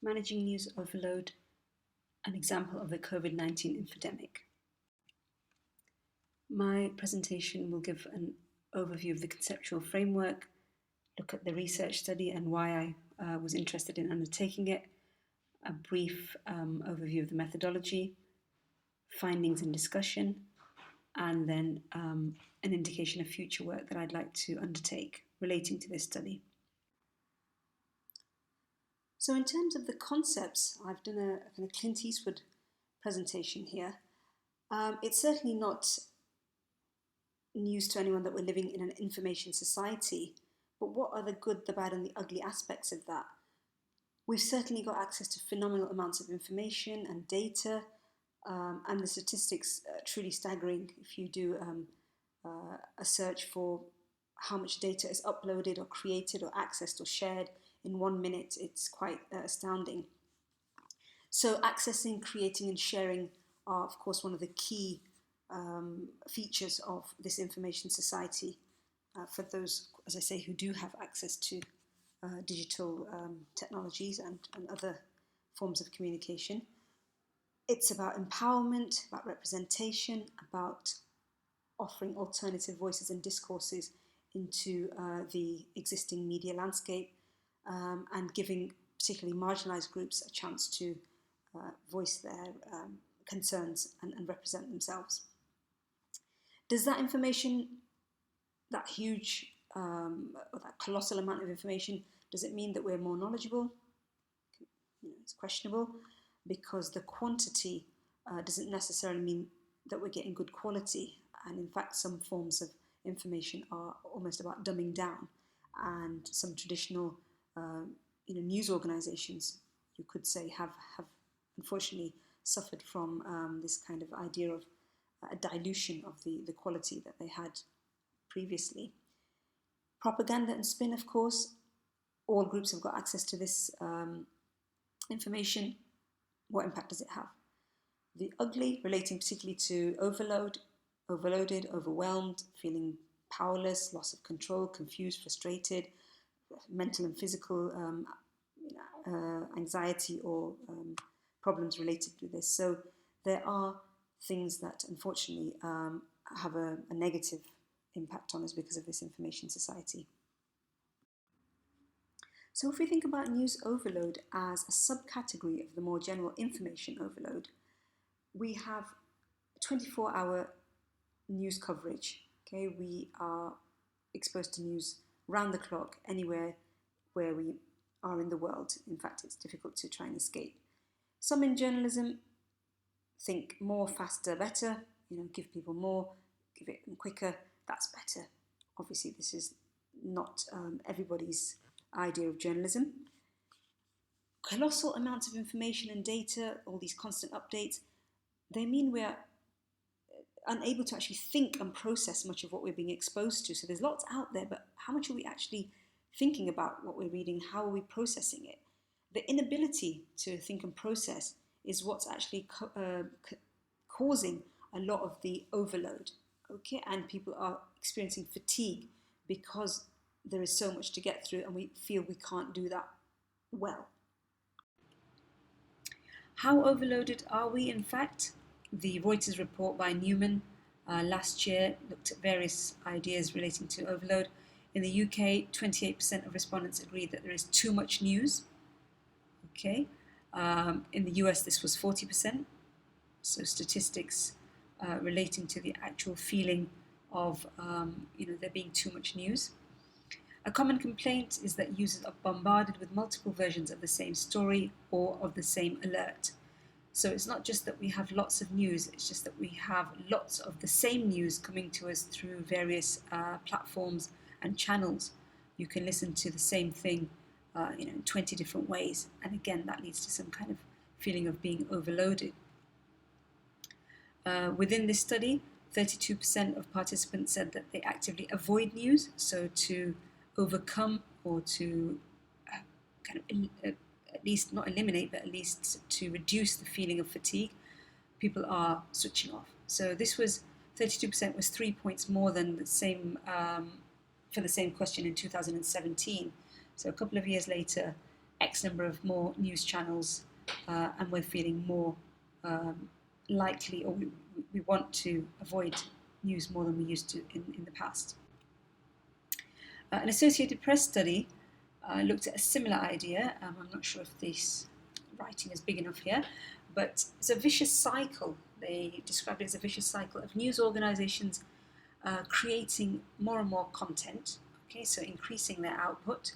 Managing News Overload, an example of the COVID-19 infodemic. My presentation will give an overview of the conceptual framework, look at the research study and why I was interested in undertaking it, a brief overview of the methodology, findings and discussion, and then an indication of future work that I'd like to undertake relating to this study. So in terms of the concepts, I've done a kind of Clint Eastwood presentation here. It's certainly not news to anyone that we're living in an information society, but what are the good, the bad and the ugly aspects of that? We've certainly got access to phenomenal amounts of information and data, and the statistics are truly staggering. If you do a search for how much data is uploaded or created or accessed or shared in 1 minute, it's quite astounding. So accessing, creating and sharing are of course one of the key features of this information society for those, as I say, who do have access to digital technologies and other forms of communication. It's about empowerment, about representation, about offering alternative voices and discourses into the existing media landscape, and giving particularly marginalised groups a chance to voice their concerns and represent themselves. Does that information, that huge or that colossal amount of information, does it mean that we're more knowledgeable? It's questionable, because the quantity doesn't necessarily mean that we're getting good quality, and in fact some forms of information are almost about dumbing down, and some traditional news organisations, you could say, have unfortunately suffered from this kind of idea of a dilution of the quality that they had previously. Propaganda and spin, of course, all groups have got access to this information. What impact does it have? The ugly, relating particularly to overload, overloaded, overwhelmed, feeling powerless, loss of control, confused, frustrated, mental and physical anxiety or problems related to this. So there are things that unfortunately have a negative impact on us because of this information society. So if we think about news overload as a subcategory of the more general information overload, we have 24-hour news coverage. Okay, we are exposed to news round the clock, anywhere where we are in the world. In fact, it's difficult to try and escape. Some in journalism think more, faster, better. Give people more, give it them quicker. That's better. Obviously, this is not everybody's idea of journalism. Colossal amounts of information and data, all these constant updates, they mean we're unable to actually think and process much of what we're being exposed to. So there's lots out there, but how much are we actually thinking about what we're reading? How are we processing it? The inability to think and process is what's actually causing a lot of the overload. Okay, and people are experiencing fatigue because there is so much to get through and we feel we can't do that well. How overloaded are we, in fact? The Reuters report by Newman last year looked at various ideas relating to overload. In the UK, 28% of respondents agreed that there is too much news. Okay, in the US, this was 40%. So statistics relating to the actual feeling of there being too much news. A common complaint is that users are bombarded with multiple versions of the same story or of the same alert. So it's not just that we have lots of news, it's just that we have lots of the same news coming to us through various platforms and channels. You can listen to the same thing in 20 different ways, and again that leads to some kind of feeling of being overloaded. Within this study, 32% of participants said that they actively avoid news, so to overcome or to at least not eliminate, but at least to reduce the feeling of fatigue, people are switching off. So this was 32% was 3 points more than the same for the same question in 2017. So a couple of years later, X number of more news channels, and we're feeling more likely, or we want to avoid news more than we used to in the past. An Associated Press study looked at a similar idea. I'm not sure if this writing is big enough here, but it's a vicious cycle. They described it as a vicious cycle of news organisations creating more and more content, okay, so increasing their output.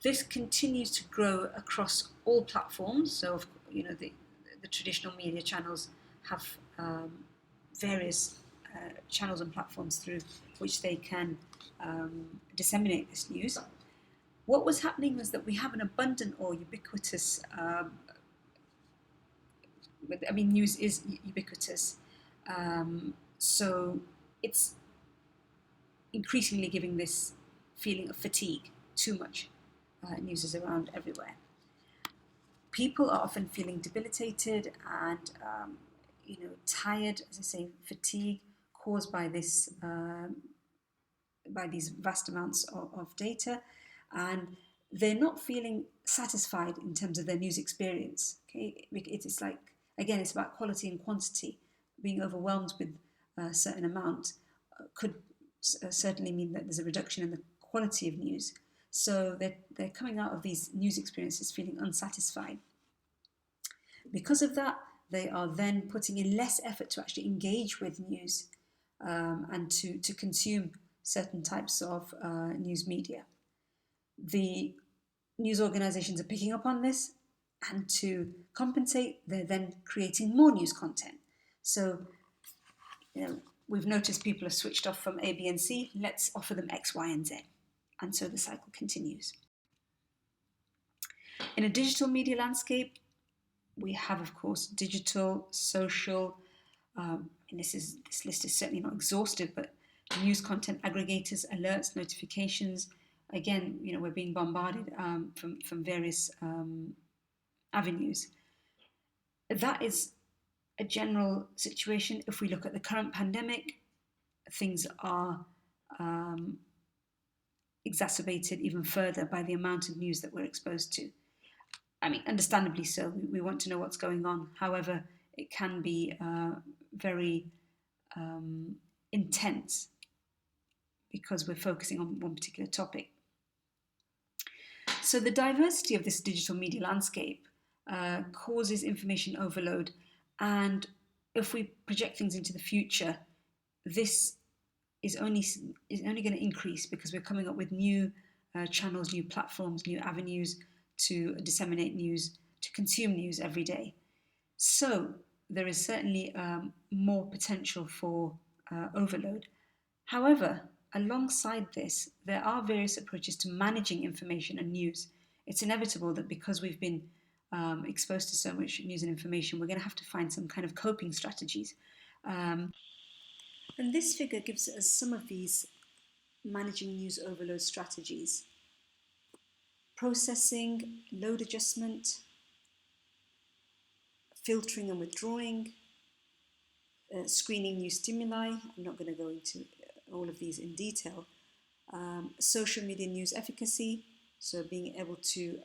This continues to grow across all platforms. So, the traditional media channels have various channels and platforms through which they can disseminate this news. What was happening was that we have an abundant or ubiquitous, news is ubiquitous, so it's increasingly giving this feeling of fatigue. Too much news is around everywhere. People are often feeling debilitated and tired, as I say, fatigue caused by this, by these vast amounts of data, and they're not feeling satisfied in terms of their news experience. Okay, it's like, again, it's about quality and quantity. Being overwhelmed with a certain amount could certainly mean that there's a reduction in the quality of news. So they're coming out of these news experiences feeling unsatisfied. Because of that, they are then putting in less effort to actually engage with news and to consume certain types of news media. The news organisations are picking up on this, and to compensate, they're then creating more news content. So, we've noticed people have switched off from A, B, and C. Let's offer them X, Y, and Z. And so the cycle continues. In a digital media landscape, we have, of course, digital, social, and this list is certainly not exhaustive, but news content aggregators, alerts, notifications. Again, we're being bombarded from various avenues. That is a general situation. If we look at the current pandemic, things are exacerbated even further by the amount of news that we're exposed to. Understandably so. We want to know what's going on. However, it can be very intense because we're focusing on one particular topic. So the diversity of this digital media landscape causes information overload, and if we project things into the future, this is only going to increase because we're coming up with new channels, new platforms, new avenues to disseminate news, to consume news every day. So there is certainly more potential for overload. However, alongside this, there are various approaches to managing information and news. It's inevitable that because we've been exposed to so much news and information, we're going to have to find some kind of coping strategies. And this figure gives us some of these managing news overload strategies. Processing, load adjustment, filtering and withdrawing, screening new stimuli. I'm not going to go into all of these in detail. Social media news efficacy, so being able to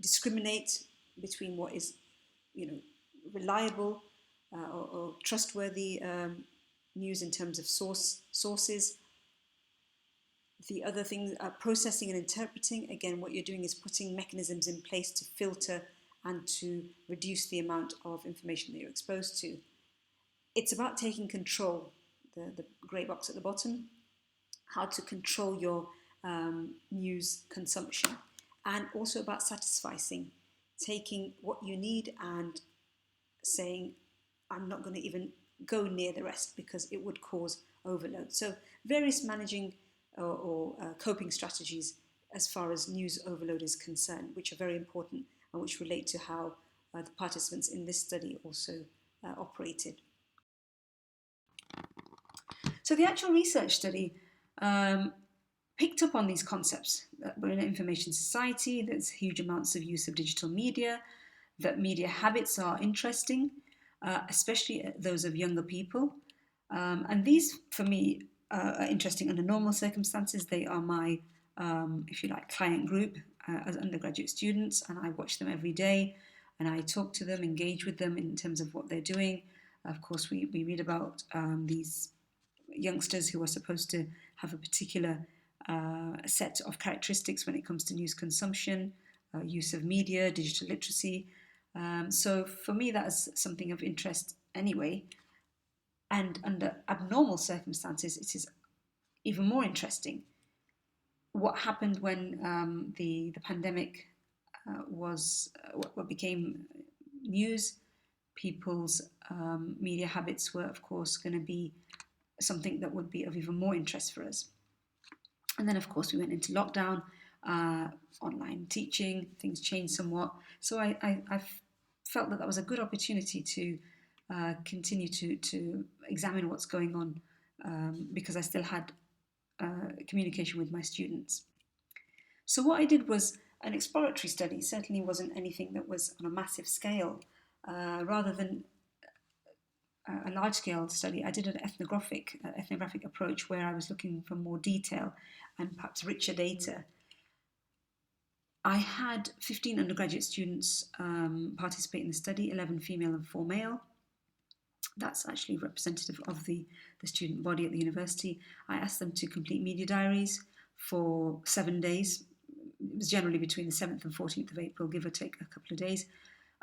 discriminate between what is, reliable or trustworthy news in terms of sources. The other things are processing and interpreting. Again, what you're doing is putting mechanisms in place to filter and to reduce the amount of information that you're exposed to. It's about taking control, the grey box at the bottom, how to control your news consumption, and also about satisficing, taking what you need and saying, I'm not going to even go near the rest because it would cause overload. So various managing or coping strategies as far as news overload is concerned, which are very important and which relate to how the participants in this study also operated. So the actual research study picked up on these concepts, that we're in an information society, there's huge amounts of use of digital media, that media habits are interesting, especially those of younger people. And these, for me, are interesting under normal circumstances. They are my if you like, client group as undergraduate students, and I watch them every day, and I talk to them, engage with them in terms of what they're doing. Of course, we read about these youngsters who are supposed to have a particular set of characteristics when it comes to news consumption, use of media, digital literacy. So for me, that is something of interest anyway. And under abnormal circumstances, it is even more interesting. What happened when the pandemic was what became news? People's media habits were, of course, going to be something that would be of even more interest for us. And then, of course, we went into lockdown, online teaching, things changed somewhat. So I felt that was a good opportunity to continue to examine what's going on because I still had communication with my students. So what I did was an exploratory study. It certainly wasn't anything that was on a massive scale. Rather than a large-scale study, I did an ethnographic approach where I was looking for more detail and perhaps richer data. I had 15 undergraduate students participate in the study, 11 female and 4 male. That's actually representative of the student body at the university. I asked them to complete media diaries for 7 days. It was generally between the 7th and 14th of April, give or take a couple of days.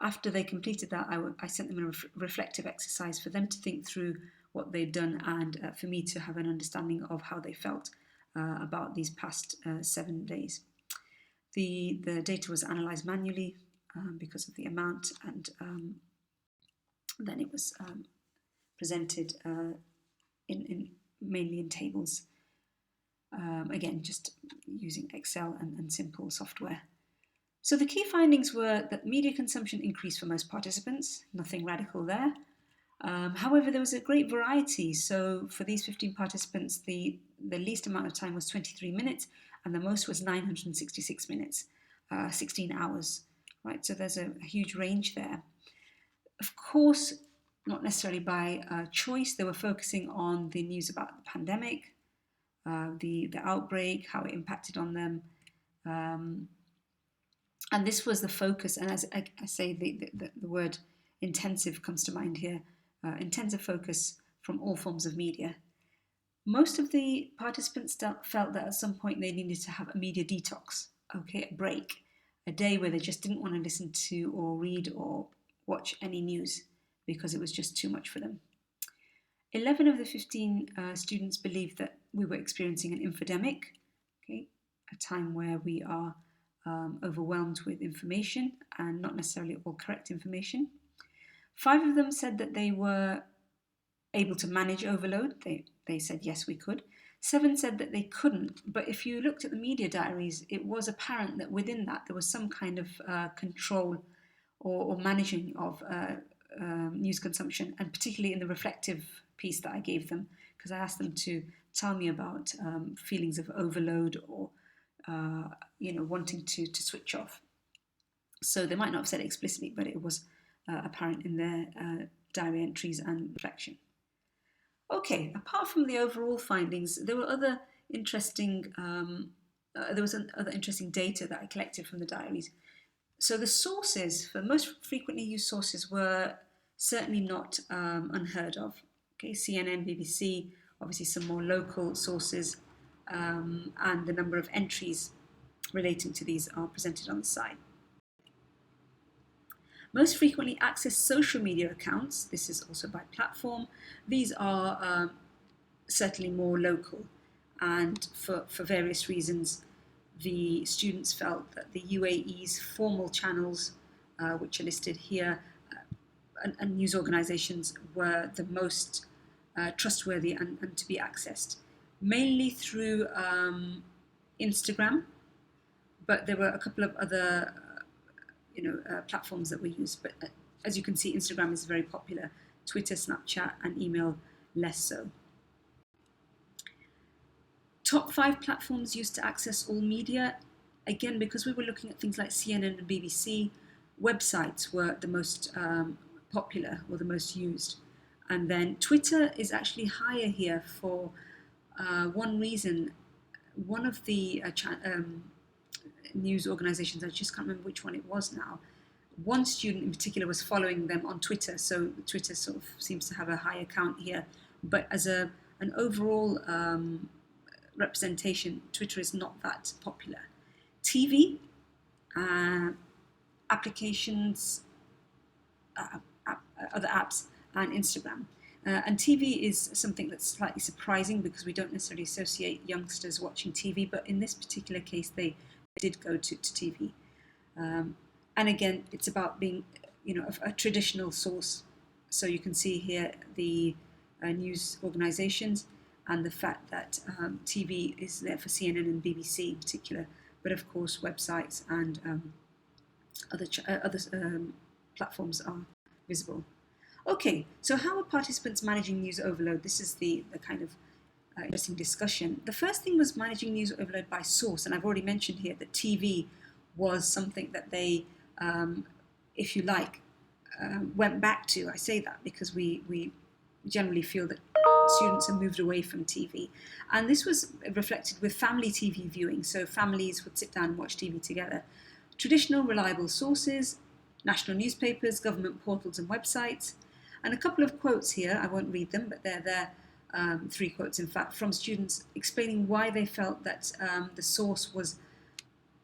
After they completed that, I sent them a reflective exercise for them to think through what they'd done and for me to have an understanding of how they felt about these past 7 days. The data was analysed manually because of the amount, and then it was presented mainly in tables. Again, just using Excel and simple software. So the key findings were that media consumption increased for most participants, nothing radical there. However, there was a great variety. So for these 15 participants, the least amount of time was 23 minutes and the most was 966 minutes, 16 hours, right? So there's a huge range there. Of course, not necessarily by choice, they were focusing on the news about the pandemic, the outbreak, how it impacted on them. And this was the focus, and as I say, the word intensive comes to mind here, intensive focus from all forms of media. Most of the participants felt that at some point they needed to have a media detox, okay, a break, a day where they just didn't want to listen to or read or watch any news because it was just too much for them. 11 of the 15 students believed that we were experiencing an infodemic, okay, a time where we are overwhelmed with information and not necessarily all correct information. 5 of them said that they were able to manage overload. They said, yes, we could. 7 said that they couldn't, but if you looked at the media diaries, it was apparent that within that there was some kind of control or managing of news consumption, and particularly in the reflective piece that I gave them, because I asked them to tell me about feelings of overload or wanting to switch off. So they might not have said it explicitly, but it was apparent in their diary entries and reflection. Okay, apart from the overall findings, there were other interesting other interesting data that I collected from the diaries. So the sources, the most frequently used sources, were certainly not unheard of. Okay, CNN, BBC, obviously some more local sources, and the number of entries relating to these are presented on the side. Most frequently accessed social media accounts, this is also by platform. These are certainly more local, and for various reasons, the students felt that the UAE's formal channels, which are listed here, and news organisations were the most trustworthy and to be accessed, mainly through Instagram, but there were a couple of other platforms that were used. But as you can see, Instagram is very popular, Twitter, Snapchat, and email less so. Top 5 platforms used to access all media. Again, because we were looking at things like CNN and BBC, websites were the most popular or the most used. And then Twitter is actually higher here for one reason, one of the news organizations, I just can't remember which one it was now, one student in particular was following them on Twitter, so Twitter sort of seems to have a high account here, but as an overall representation, Twitter is not that popular. TV, applications, other apps, and Instagram. And TV is something that's slightly surprising because we don't necessarily associate youngsters watching TV, but in this particular case, they did go to TV. And again, it's about being, a traditional source. So you can see here the news organizations and the fact that TV is there for CNN and BBC in particular, but of course websites and other platforms are visible. Okay, so how are participants managing news overload? This is the kind of interesting discussion. The first thing was managing news overload by source, and I've already mentioned here that TV was something that they, if you like, went back to. I say that because we generally feel that students have moved away from TV. And this was reflected with family TV viewing, so families would sit down and watch TV together. Traditional reliable sources, national newspapers, government portals and websites. And a couple of quotes here, I won't read them, but they're there, 3 quotes in fact, from students explaining why they felt that the source was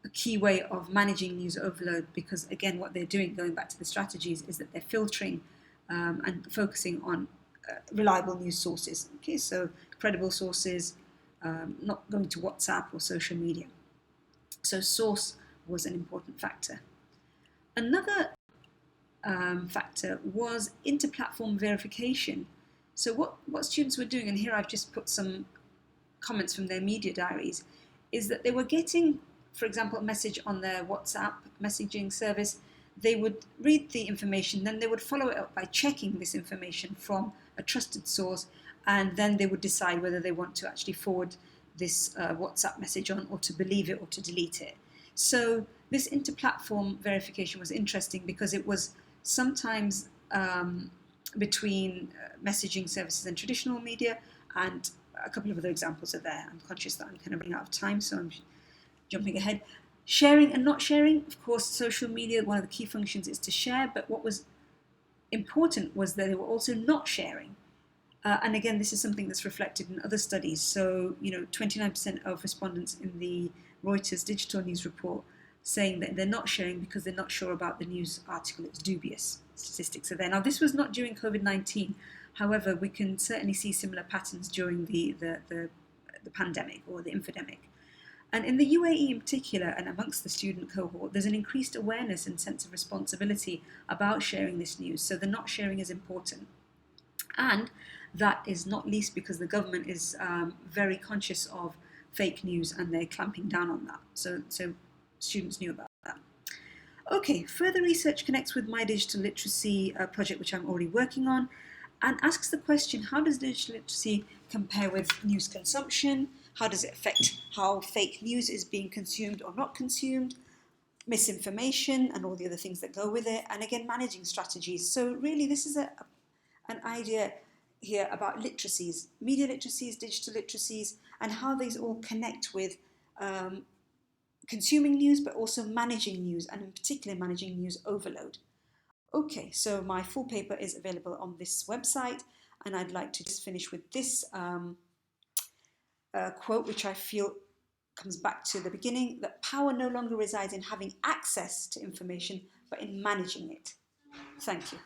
a key way of managing news overload, because again, what they're doing, going back to the strategies, is that they're filtering and focusing on reliable news sources. Okay, so credible sources, not going to WhatsApp or social media. So source was an important factor. Another factor was inter-platform verification. So what students were doing, and here I've just put some comments from their media diaries, is that they were getting, for example, a message on their WhatsApp messaging service. They would read the information, then they would follow it up by checking this information from a trusted source, and then they would decide whether they want to actually forward this WhatsApp message on, or to believe it or to delete it. So this inter-platform verification was interesting because it was sometimes between messaging services and traditional media, and a couple of other examples are there. I'm conscious that I'm kind of running out of time, so I'm jumping ahead. Sharing and not sharing, of course, social media, one of the key functions is to share, but what was important was that they were also not sharing. And again, this is something that's reflected in other studies. So, 29% of respondents in the Reuters digital news report saying that they're not sharing because they're not sure about the news article. It's dubious. Statistics are there. Now, this was not during COVID-19. However, we can certainly see similar patterns during the pandemic or the infodemic. And in the UAE in particular, and amongst the student cohort, there's an increased awareness and sense of responsibility about sharing this news. So the not sharing is important. And that is not least because the government is very conscious of fake news and they're clamping down on that. So students knew about that. Okay, further research connects with my digital literacy project, which I'm already working on, and asks the question, how does digital literacy compare with news consumption? How does it affect how fake news is being consumed or not consumed? Misinformation and all the other things that go with it, and again, managing strategies. So really, this is an idea here about literacies, media literacies, digital literacies, and how these all connect with consuming news, but also managing news, and in particular managing news overload. Okay, so my full paper is available on this website, and I'd like to just finish with this quote, which I feel comes back to the beginning, that power no longer resides in having access to information, but in managing it. Thank you.